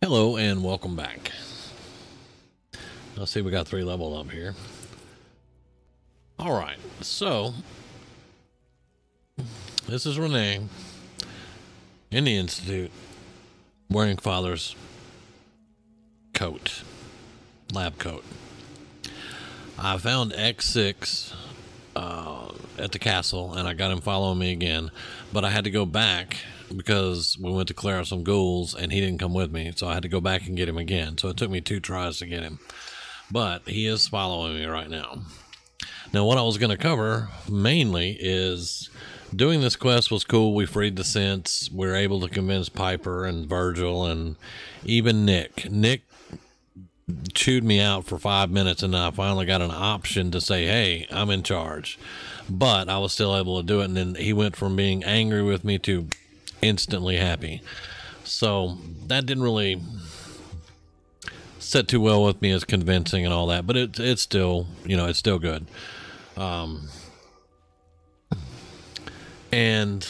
Hello and welcome back. Let's see, we got 3 level up here. All right, so this is Renee in the Institute wearing father's coat, lab coat. I found X6 at the castle and I got him following me again, but I had to go back because we went to clear out some ghouls and he didn't come with me, so I had to go back and get him again. So it took me 2 tries to get him, but he is following me right now. Now what I was going to cover mainly is doing this quest was cool. We freed the synths. We were able to convince Piper and Virgil and even Nick chewed me out for 5 minutes, and I finally got an option to say, hey, I'm in charge. But I was still able to do it, and then he went from being angry with me to instantly happy. So that didn't really sit too well with me as convincing and all that, but it's still, you know, it's still good. And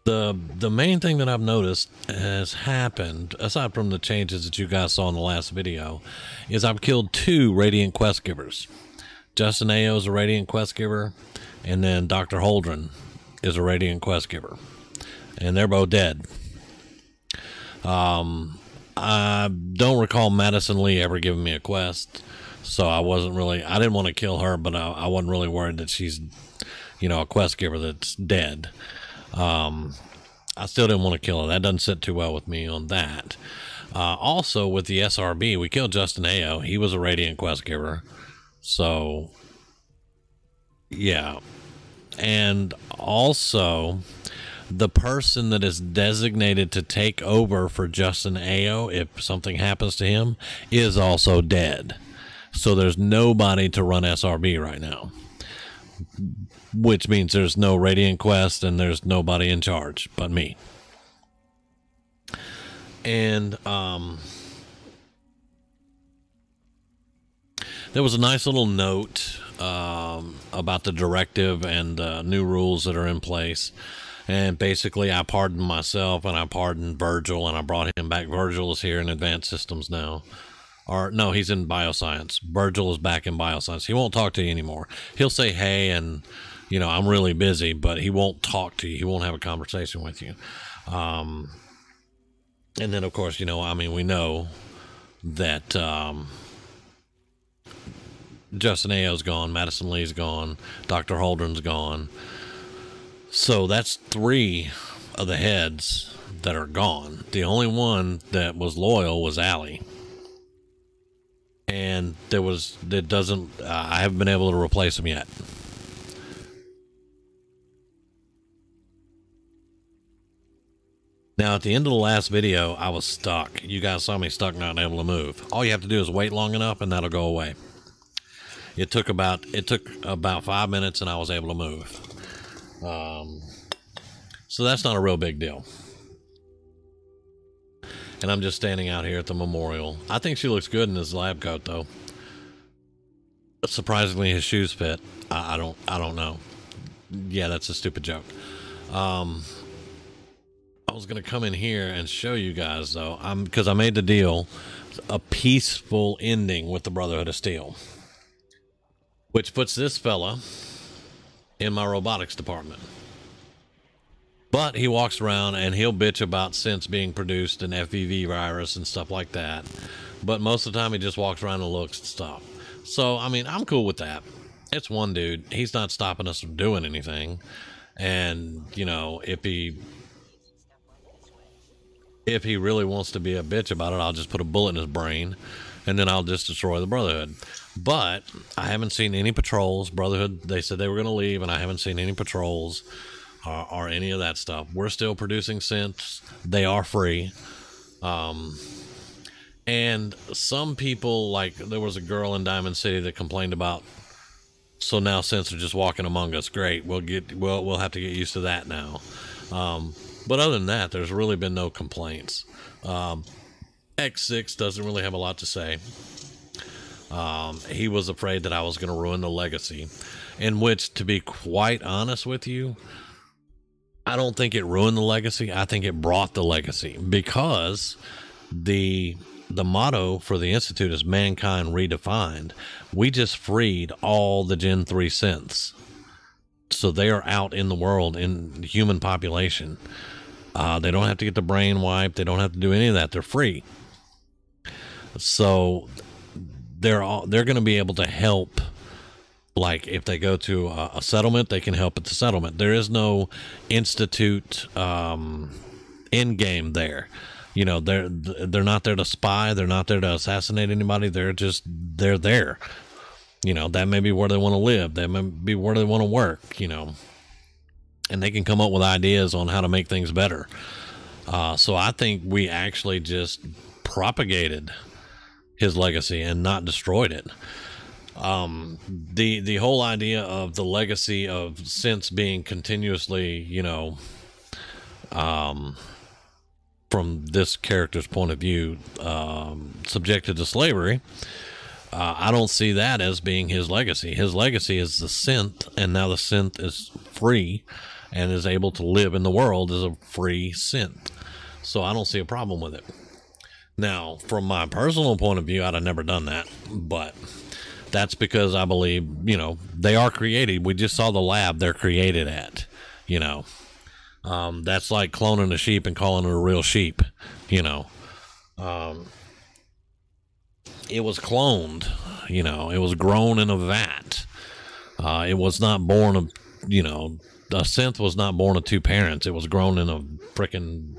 the main thing that I've noticed has happened, aside from the changes that you guys saw in the last video, is I've killed 2 Radiant Quest Givers. Justin Ayo is a Radiant Quest Giver, and then Dr. Holdren is a Radiant Quest Giver. And they're both dead. I don't recall Madison Lee ever giving me a quest, so I didn't want to kill her, but I wasn't really worried that she's, you know, a quest giver that's dead. I still didn't want to kill her. That doesn't sit too well with me on that. Also, with the SRB, we killed Justin Ayo. He was a Radiant Quest Giver. So, yeah. And also, the person that is designated to take over for Justin Ayo, if something happens to him, is also dead. So there's nobody to run SRB right now, which means there's no Radiant Quest and there's nobody in charge but me. And there was a nice little note about the directive and new rules that are in place. And basically I pardoned myself and I pardoned Virgil and I brought him back. Virgil is here in Advanced Systems now. Or no, he's in Bioscience. Virgil is back in Bioscience. He won't talk to you anymore. He'll say hey and, you know, I'm really busy, but he won't talk to you. He won't have a conversation with you. And then, of course, you know, I mean, we know that Justin Ayo's gone, Madison Lee's gone, Dr. Holdren's gone. So that's 3 of the heads that are gone. The only one that was loyal was Allie. And I haven't been able to replace him yet. Now, at the end of the last video, I was stuck. You guys saw me stuck, not able to move. All you have to do is wait long enough, and that'll go away. It took about 5 minutes, and I was able to move. So that's not a real big deal. And I'm just standing out here at the memorial. I think she looks good in this lab coat, though. Surprisingly, his shoes fit. I don't know. Yeah, that's a stupid joke. I was gonna come in here and show you guys, though, because I made the deal, a peaceful ending with the Brotherhood of Steel, which puts this fella in my robotics department. But he walks around and he'll bitch about synths being produced and FEV virus and stuff like that. But most of the time he just walks around and looks and stuff. So, I mean, I'm cool with that. It's one dude. He's not stopping us from doing anything. And, you know, if he really wants to be a bitch about it, I'll just put a bullet in his brain and then I'll just destroy the Brotherhood. But I haven't seen any patrols. Brotherhood, they said they were going to leave, and I haven't seen any patrols or any of that stuff. We're still producing synths. They are free. And some people, like there was a girl in Diamond City that complained about, so now synths are just walking among us. Great. We'll have to get used to that now. But other than that, there's really been no complaints. X6 doesn't really have a lot to say. He was afraid that I was going to ruin the legacy, in which, to be quite honest with you, I don't think it ruined the legacy. I think it brought the legacy, because The motto for the Institute is mankind redefined. We just freed all the Gen 3 synths. So they are out in the world, in the human population. They don't have to get the brain wiped. They don't have to do any of that. They're free. So they're going to be able to help. Like if they go to a settlement, they can help at the settlement. There is no Institute end game there. You know, they're not there to spy. They're not there to assassinate anybody. They're there. You know, that may be where they want to live. That may be where they want to work, you know. And they can come up with ideas on how to make things better. So I think we actually just propagated his legacy and not destroyed it. The whole idea of the legacy of synths being continuously, you know, from this character's point of view, subjected to slavery, I don't see that as being his legacy. His legacy is the synth, and now the synth is free and is able to live in the world as a free synth. So I don't see a problem with it. Now, from my personal point of view, I'd have never done that, but that's because I believe, you know, they are created. We just saw the lab they're created at, you know. That's like cloning a sheep and calling it a real sheep, you know. It was cloned, you know. It was grown in a vat. It was not born of, you know, a synth was not born of two parents. It was grown in a freaking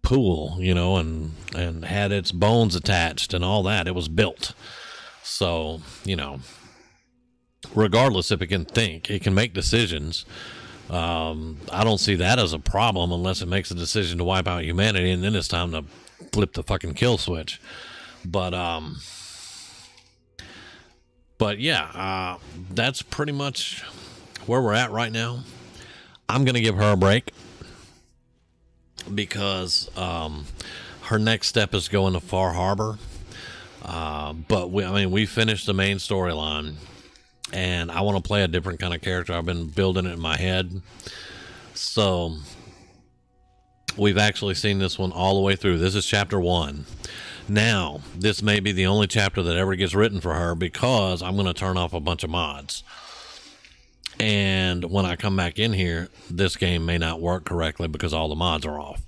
pool, you know, and had its bones attached and all that. It was built. So, you know, regardless if it can think, it can make decisions. I don't see that as a problem unless it makes a decision to wipe out humanity, and then it's time to flip the fucking kill switch. But yeah, that's pretty much where we're at right now. I'm going to give her a break because her next step is going to Far Harbor. But we finished the main storyline, and I want to play a different kind of character. I've been building it in my head. So we've actually seen this one all the way through. This is chapter 1. Now, this may be the only chapter that ever gets written for her because I'm going to turn off a bunch of mods. And when I come back in here, this game may not work correctly because all the mods are off.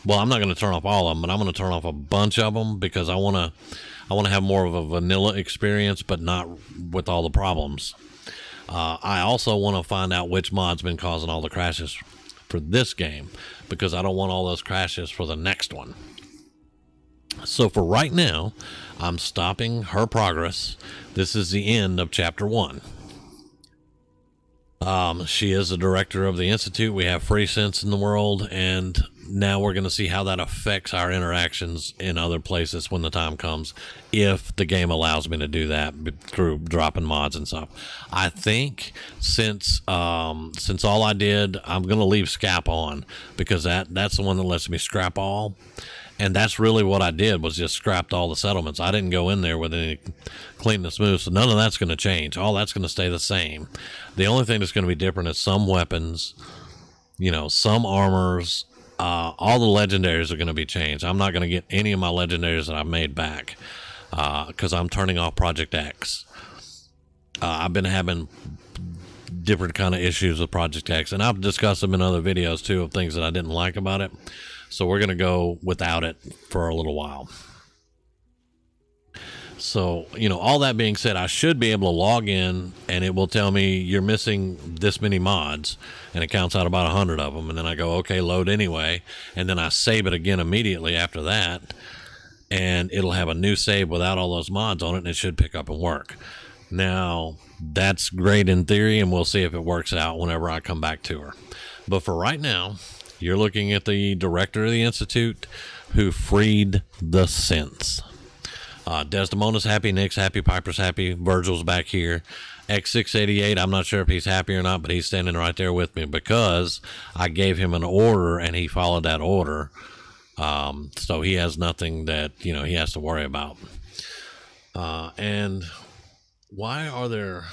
Well, I'm not going to turn off all of them, but I'm going to turn off a bunch of them because I want to have more of a vanilla experience, but not with all the problems. I also want to find out which mod's been causing all the crashes for this game because I don't want all those crashes for the next one. So for right now, I'm stopping her progress. This is the end of chapter 1. She is the director of the Institute. We have free synths in the world, and now we're going to see how that affects our interactions in other places when the time comes, if the game allows me to do that through dropping mods and stuff. I think since all I did, I'm going to leave Scap on because that's the one that lets me scrap all. And that's really what I did, was just scrapped all the settlements. I didn't go in there with any clean and smooth, so none of that's going to change. All that's going to stay the same. The only thing that's going to be different is some weapons, you know, some armors. All the legendaries are going to be changed. I'm not going to get any of my legendaries that I've made back because I'm turning off Project X. I've been having different kind of issues with Project X, and I've discussed them in other videos too of things that I didn't like about it. So we're going to go without it for a little while. So, you know, all that being said, I should be able to log in and it will tell me you're missing this many mods, and it counts out about 100 of them. And then I go, okay, load anyway. And then I save it again immediately after that. And it'll have a new save without all those mods on it, and it should pick up and work. Now, that's great in theory, and we'll see if it works out whenever I come back to her. But for right now, you're looking at the director of the Institute who freed the synths. Desdemona's happy, Nick's happy, Piper's happy, Virgil's back here. X688, I'm not sure if he's happy or not, but he's standing right there with me because I gave him an order and he followed that order. So he has nothing that, you know, he has to worry about. And why are there...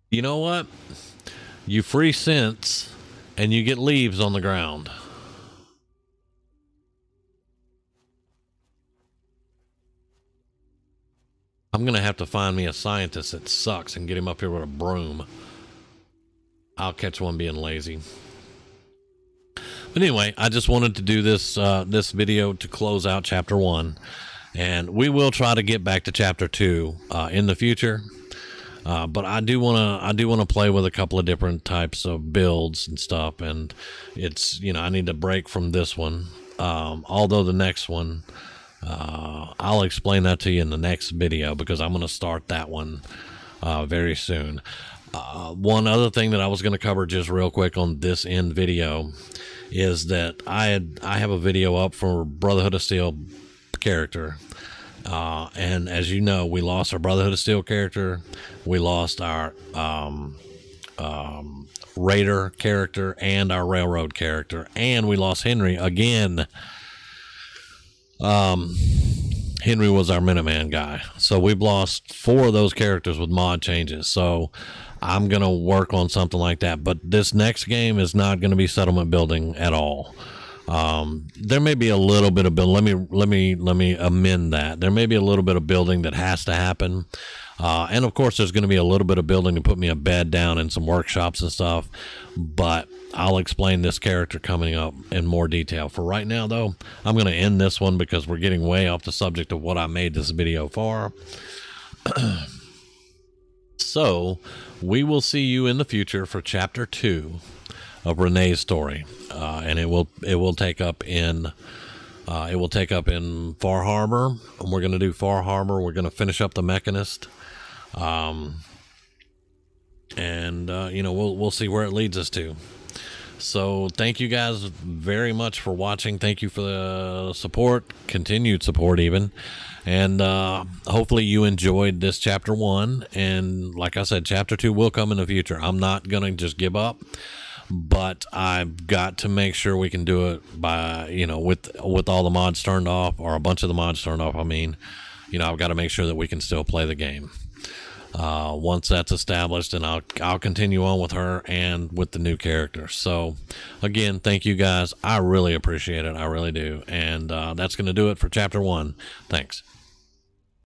You know what? You free synths, and you get leaves on the ground. I'm going to have to find me a scientist that sucks and get him up here with a broom. I'll catch one being lazy. But anyway, I just wanted to do this this video to close out chapter 1, and we will try to get back to chapter 2 in the future. But I do want to play with a couple of different types of builds and stuff, and it's, you know, I need to break from this one. Although the next one, I'll explain that to you in the next video, because I'm going to start that one very soon. One other thing that I was going to cover just real quick on this end video is that I have a video up for Brotherhood of Steel character, and as you know, we lost our Brotherhood of Steel character, we lost our Raider character and our Railroad character, and we lost Henry again. Henry was our Minuteman guy, so we've lost 4 of those characters with mod changes. So I'm gonna work on something like that, but this next game is not going to be settlement building at all. There may be a little bit of build. Let me amend that. There may be a little bit of building that has to happen, and of course there's going to be a little bit of building to put me a bed down and some workshops and stuff, but I'll explain this character coming up in more detail. For right now though, I'm going to end this one because we're getting way off the subject of what I made this video for. So we will see you in the future for chapter 2 of Renee's story, and it will take up in Far Harbor, and we're going to do Far Harbor. We're going to finish up the Mechanist, and you know, we'll see where it leads us to. So thank you guys very much for watching. Thank you for the support, continued support even. And hopefully you enjoyed this chapter 1. And like I said, chapter 2 will come in the future. I'm not going to just give up, but I've got to make sure we can do it by, you know, with all the mods turned off, or a bunch of the mods turned off. I mean, you know, I've got to make sure that we can still play the game. Once that's established, and I'll continue on with her and with the new character. So again, thank you guys. I really appreciate it. I really do. And that's going to do it for chapter 1. Thanks.